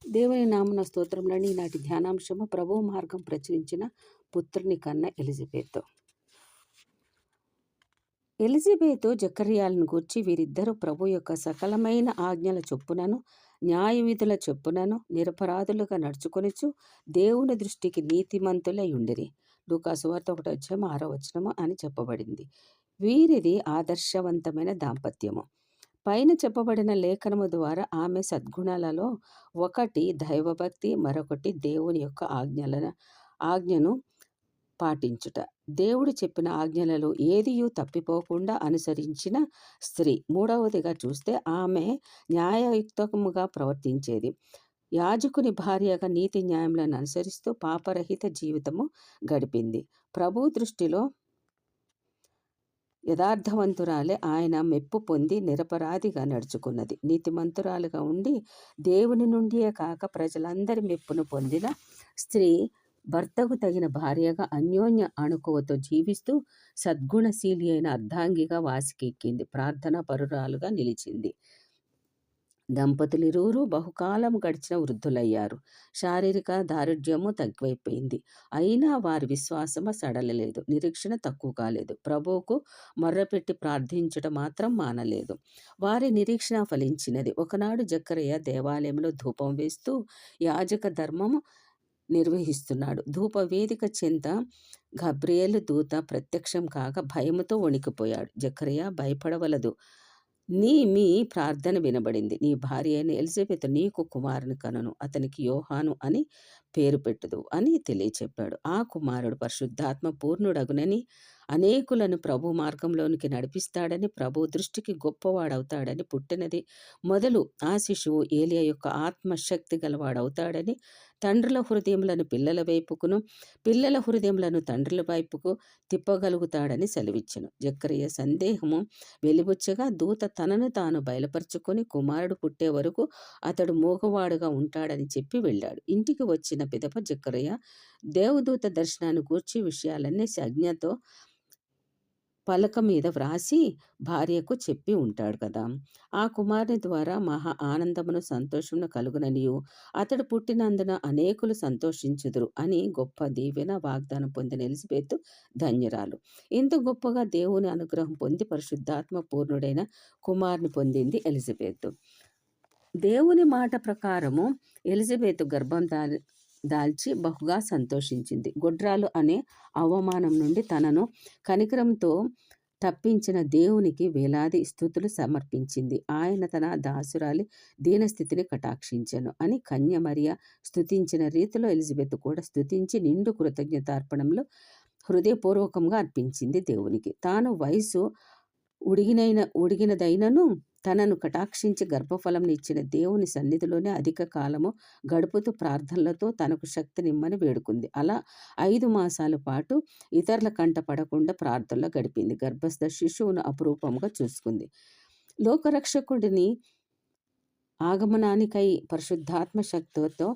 దేవుని నామన స్తోత్రములని ఈనాటి ధ్యానాంశము ప్రభువు మార్గం ప్రచురించిన పుత్రుని కన్న ఎలిజబెత్. ఎలిజబెతు జకర్యాలను గూర్చి వీరిద్దరూ ప్రభు యొక్క సకలమైన ఆజ్ఞల చొప్పునను న్యాయవిధుల చొప్పునను నిరపరాధులుగా నడుచుకొనుచు దేవుని దృష్టికి నీతిమంతులై ఉండిరి. లూకా సువార్త 1:6 అని చెప్పబడింది. వీరిది ఆదర్శవంతమైన దాంపత్యము. పైన చెప్పబడిన లేఖనము ద్వారా ఆమె సద్గుణాలలో ఒకటి దైవభక్తి, మరొకటి దేవుని యొక్క ఆజ్ఞను పాటించుట. దేవుడు చెప్పిన ఆజ్ఞలలో ఏదియూ తప్పిపోకుండా అనుసరించిన స్త్రీ. మూడవదిగా చూస్తే ఆమె న్యాయయుక్తముగా ప్రవర్తించేది. యాజకుని భార్యగా నీతి న్యాయములను అనుసరిస్తూ పాపరహిత జీవితము గడిపింది. ప్రభు దృష్టిలో యథార్థవంతురాలే ఆయన మెప్పు పొంది నిరపరాధిగా నడుచుకున్నది. నీతిమంతురాలుగా ఉండి దేవుని నుండియే కాక ప్రజలందరి మెప్పును పొందిన స్త్రీ భర్తకు తగిన భార్యగా అన్యోన్య అణుకువతో జీవిస్తూ సద్గుణశీలి అయిన అర్ధాంగిగా వాసికెక్కింది. ప్రార్థనా పరురాలుగా నిలిచింది. దంపతులిరువురు బహుకాలం గడిచిన వృద్ధులయ్యారు. శారీరక దారుఢ్యము తగ్గిపోయింది. అయినా వారి విశ్వాసము సడలలేదు, నిరీక్షణ తక్కువ కాలేదు. ప్రభువుకు మొర్రపెట్టి ప్రార్థించడం మాత్రం మానలేదు. వారి నిరీక్షణ ఫలించినది. ఒకనాడు జకర్యా దేవాలయంలో ధూపం వేస్తూ యాజక ధర్మము నిర్వహిస్తున్నాడు. ధూప వేదిక చెంత గబ్రియేలు దూత ప్రత్యక్షం కాగా భయముతో వణికిపోయాడు. జకర్యా, భయపడవలదు, మీ ప్రార్థన వినబడింది. నీ భార్య అయిన ఎలిజబెత్ నీకు కుమారుని కనును, అతనికి యోహాను అని పేరు పెట్టుదు అని తెలియచెప్పాడు. ఆ కుమారుడు పరిశుద్ధాత్మ పూర్ణుడగునని, అనేకులను ప్రభు మార్గంలోనికి నడిపిస్తాడని, ప్రభు దృష్టికి గొప్పవాడవుతాడని, పుట్టినది మొదలు ఆ శిశువు ఏలియా యొక్క ఆత్మశక్తి గలవాడవుతాడని, తండ్రుల హృదయములను పిల్లల వైపుకును, పిల్లల హృదయములను తండ్రుల వైపుకు తిప్పగలుగుతాడని సెలవిచ్చెను. జకర్యా సందేహము వెలిబుచ్చగా దూత తనను తాను బయలుపరుచుకొని కుమారుడు పుట్టే వరకు అతడు మూగవాడుగా ఉంటాడని చెప్పి వెళ్ళాడు. ఇంటికి వచ్చిన పిదప జకర్యా దేవదూత దర్శనాన్ని గూర్చి విషయాలన్నీ సంజ్ఞతో పలక మీద వ్రాసి భార్యకు చెప్పి ఉంటాడు కదా. ఆ కుమారుని ద్వారా మహా ఆనందమును సంతోషమును కలుగుననియు, అతడు పుట్టినందున అనేకులు సంతోషించుదురు అని గొప్ప దీవెన వాగ్దానం పొందిన ఎలిజబెత్ ధన్యురాలు. ఇంత గొప్పగా దేవుని అనుగ్రహం పొంది పరిశుద్ధాత్మ పూర్ణుడైన కుమారుని పొందింది ఎలిజబెత్. దేవుని మాట ప్రకారము ఎలిజబెత్ గర్భం దాల్చి బహుగా సంతోషించింది. గొడ్రాలు అనే అవమానం నుండి తనను కనికరంతో తప్పించిన దేవునికి వేలాది స్తుతులు సమర్పించింది. ఆయన తన దాసురాలి దీనస్థితిని కటాక్షించెను అని కన్య మరియ స్తుతించిన రీతిలో ఎలిజబెత్ కూడా స్తుతించి నిండు కృతజ్ఞతార్పణంలో హృదయపూర్వకంగా అర్పించింది దేవునికి. తాను వయసు ఉడిగినదైనను తనను కటాక్షించి గర్భఫలం ఇచ్చిన దేవుని సన్నిధిలోనే అధిక కాలము గడుపుతూ ప్రార్థనలతో తనకు శక్తి నిమ్మని వేడుకుంది. అలా 5 మాసాల పాటు ఇతరుల కంట పడకుండా ప్రార్థనలో గడిపింది. గర్భస్థ శిశువును అపురూపంగా చూసుకుంది. లోకరక్షకుడిని ఆగమనానికై పరిశుద్ధాత్మ శక్తితో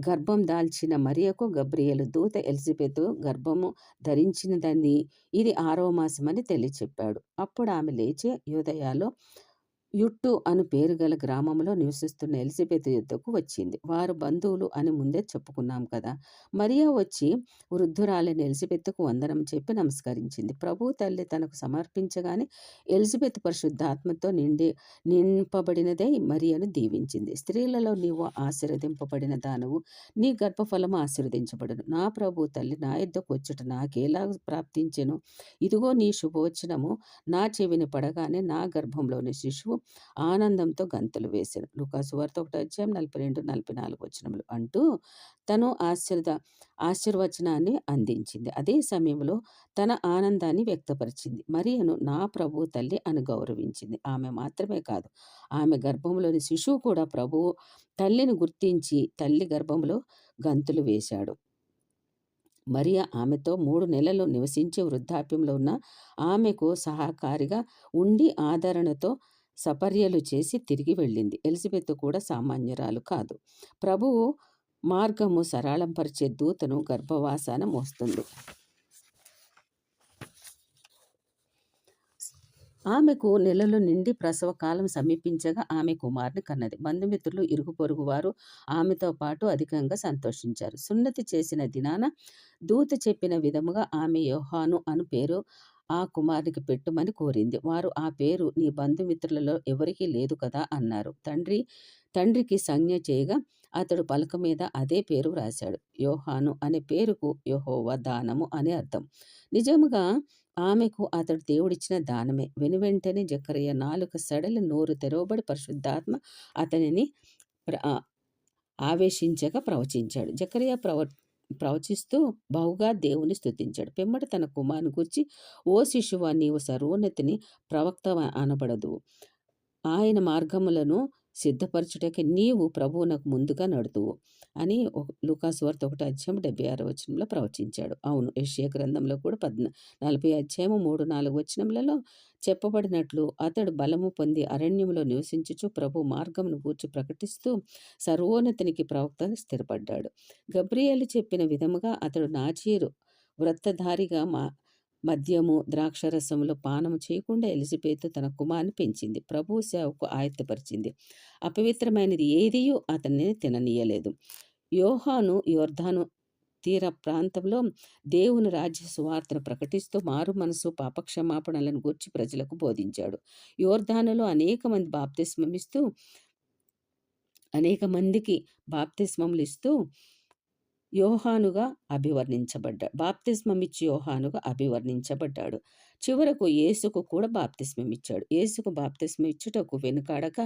గర్భం దాల్చిన మరియకు గబ్రియేలు దూత ఎలిజబెత్ గర్భము ధరించినదని, ఇది 6వ మాసమని తెలియచెప్పాడు. అప్పుడు ఆమె లేచి యూదయలో యుట్టు అను పేరు గల గ్రామంలో నివసిస్తున్న ఎలిజబెత్ యుద్ధకు వచ్చింది. వారు బంధువులు అని ముందే చెప్పుకున్నాం కదా. మరియా వచ్చి వృద్ధురాలైన ఎలిజబెత్కు వందనం చెప్పి నమస్కరించింది. ప్రభు తల్లి తనకు సమర్పించగానే ఎలిజబెత్ పరిశుద్ధాత్మతో నింపబడినదై మరియను దీవించింది. స్త్రీలలో నీవు ఆశీర్వదింపబడిన దానవు, నీ గర్భఫలము ఆశీర్వదించబడును. నా ప్రభు తల్లి నా యొద్దకు వచ్చుట నాకేలా ప్రాప్తించెను? ఇదిగో నీ శుభవచనము నా చెవిని పడగానే నా గర్భంలోని శిశువు ఆనందంతో గంతులు వేసెను. లూకా సువార్త 1:42-44 అంటూ తను ఆశీర్వచనాన్ని అందించింది. అదే సమయంలో తన ఆనందాన్ని వ్యక్తపరిచింది. మరియను నా ప్రభు తల్లి అని గౌరవించింది. ఆమె మాత్రమే కాదు, ఆమె గర్భంలోని శిశువు కూడా ప్రభువు తల్లిని గుర్తించి తల్లి గర్భంలో గంతులు వేశాడు. మరియ ఆమెతో 3 నెలలు నివసించి వృద్ధాప్యంలో ఉన్న ఆమెకు సహకారిగా ఉండి ఆదరణతో సపర్యలు చేసి తిరిగి వెళ్ళింది. ఎలిజబెత్ కూడా సామాన్యురాలు కాదు. ప్రభువు మార్గము సరళంపరిచే దూతను గర్భవాసాన మోస్తుంది. ఆమెకు నెలలు నిండి ప్రసవ కాలం సమీపించగా ఆమె కుమారుని కన్నది. బంధుమిత్రులు, ఇరుగు పొరుగు వారు ఆమెతో పాటు అధికంగా సంతోషించారు. సున్నతి చేసిన దినాన దూత చెప్పిన విధముగా ఆమె యోహాను అను పేరు ఆ కుమారునికి పెట్టుమని కోరింది. వారు ఆ పేరు నీ బంధుమిత్రులలో ఎవరికీ లేదు కదా అన్నారు. తండ్రికి సంజ్ఞ చేయగా అతడు పలక మీద అదే పేరు వ్రాశాడు. యోహాను అనే పేరుకు యెహోవా దానము అని అర్థం. నిజముగా ఆమెకు అతడు దేవుడిచ్చిన దానమే. వెనువెంటనే జకరియా నాలుక సడలి నోరు తెరవబడి పరిశుద్ధాత్మ అతనిని ఆవేశించగా ప్రవచించాడు. జకరియా ప్రవచిస్తూ బహుగా దేవుని స్తుతించాడు. పిమ్మట తన కుమారుని గూర్చి, ఓ శిశువా, నీవు సర్వోన్నతిని ప్రవక్త అనబడదు. ఆయన మార్గములను సిద్ధపరచుటకి నీవు ప్రభువునకు ముందుగా నడుతువు అని లూకాసు వార్త 1:76 ప్రవచించాడు. అవును, యెషయా గ్రంథంలో కూడా 40:3-4 చెప్పబడినట్లు అతడు బలము పొంది అరణ్యంలో నివసించుచు ప్రభు మార్గమును గూర్చి ప్రకటిస్తూ సర్వోన్నతినికి ప్రవక్త స్థిరపడ్డాడు. గబ్రియేలు చెప్పిన విధముగా అతడు నాజీరు వ్రతధారిగా మద్యము ద్రాక్షరసములో పానము చేయకుండా ఎలిజబెతు తన కుమారుని పెంచింది. ప్రభు సేవకు ఆయత్తపరిచింది. అపవిత్రమైనది ఏదియూ అతన్ని తిననీయలేదు. యోహాను యోర్దాను తీర ప్రాంతంలో దేవుని రాజ్య సువార్తను ప్రకటిస్తూ మారు మనసు పాపక్షమాపణలను గూర్చి ప్రజలకు బోధించాడు. యోర్దానులో అనేక మందికి బాప్తిస్మములు ఇస్తూ బాప్తిస్మమిచ్చి యోహానుగా అభివర్ణించబడ్డాడు. చివరకు యేసుకు కూడా బాప్తిస్మమిచ్చాడు. యేసుకు బాప్తిస్మం ఇచ్చుటకు వెనుకాడక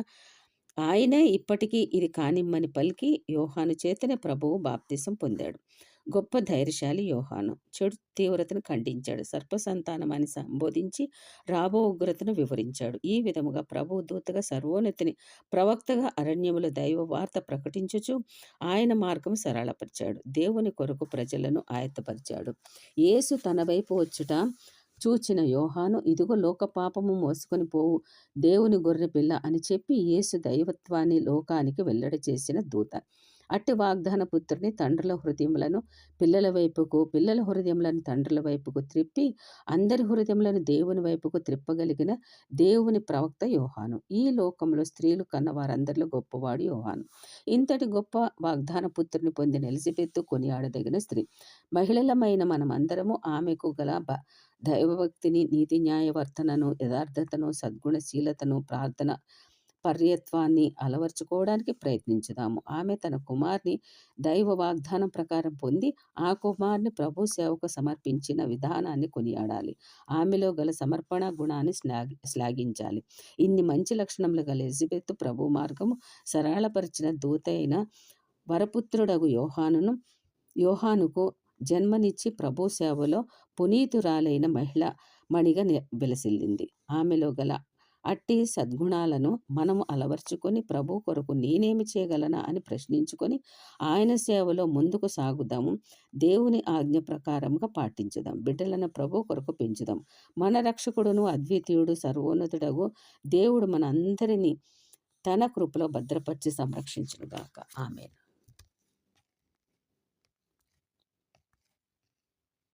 ఆయనే ఇప్పటికీ ఇది కానిమ్మని పలికి యోహాను చేతనే ప్రభువు బాప్తిసం పొందాడు. గొప్ప ధైర్యశాలి యోహాను చెడు తీవ్రతను ఖండించాడు. సర్పసంతానమని సంబోధించి రాబో ఉగ్రతను వివరించాడు. ఈ విధముగా ప్రభు దూతగా సర్వోన్నతిని ప్రవక్తగా అరణ్యములో దైవ వార్త ప్రకటించుచు ఆయన మార్గం సరళపరిచాడు. దేవుని కొరకు ప్రజలను ఆయత్తపరిచాడు. యేసు తన వైపు వచ్చుట చూచిన యోహాను, ఇదిగో లోక పాపము మోసుకొని పోవు దేవుని గొర్రెపిల్ల అని చెప్పి యేసు దైవత్వాన్ని లోకానికి వెల్లడి చేసిన దూత. అట్టి వాగ్దాన పుత్రుని తండ్రుల హృదయములను పిల్లల వైపుకు, పిల్లల హృదయములను తండ్రుల వైపుకు త్రిప్పి అందరి హృదయములను దేవుని వైపుకు త్రిప్పగలిగిన దేవుని ప్రవక్త యోహాను. ఈ లోకంలో స్త్రీలు కన్న వారందరిలో గొప్పవాడు యోహాను. ఇంతటి గొప్ప వాగ్దాన పుత్రుని పొందిన ఎలిజబెత్ కొనియాడదగిన స్త్రీ. మహిళలమైన మనమందరము ఆమెకు గల దైవభక్తిని, నీతి న్యాయవర్తనను, యథార్థతను, సద్గుణశీలతను, ప్రార్థన పర్యత్వాన్ని అలవర్చుకోవడానికి ప్రయత్నించుదాము. ఆమె తన కుమార్ని దైవ వాగ్దానం ప్రకారం పొంది ఆ కుమార్ని ప్రభు సేవకు సమర్పించిన విధానాన్ని కొనియాడాలి. ఆమెలో గల సమర్పణ గుణాన్ని శ్లాఘించాలి. ఇన్ని మంచి లక్షణములు గల ఎలిజబెత్ ప్రభు మార్గము సరళపరిచిన దూత అయిన వరపుత్రుడగు యోహానుకు జన్మనిచ్చి ప్రభు సేవలో పునీతురాలైన మహిళ మణిగా విలసిల్లింది. ఆమెలో గల అట్టి సద్గుణాలను మనము అలవర్చుకొని ప్రభు కొరకు నేనేమి చేయగలనా అని ప్రశ్నించుకొని ఆయన సేవలో ముందుకు సాగుదాము. దేవుని ఆజ్ఞ ప్రకారంగా పాటించుదాం. బిడ్డలను ప్రభు కొరకు పెంచుదాం. మన రక్షకుడును అద్వితీయుడు సర్వోన్నతుడగు దేవుడు మన అందరినీ తన కృపలో భద్రపరిచి సంరక్షించునుగాక. ఆమేన్.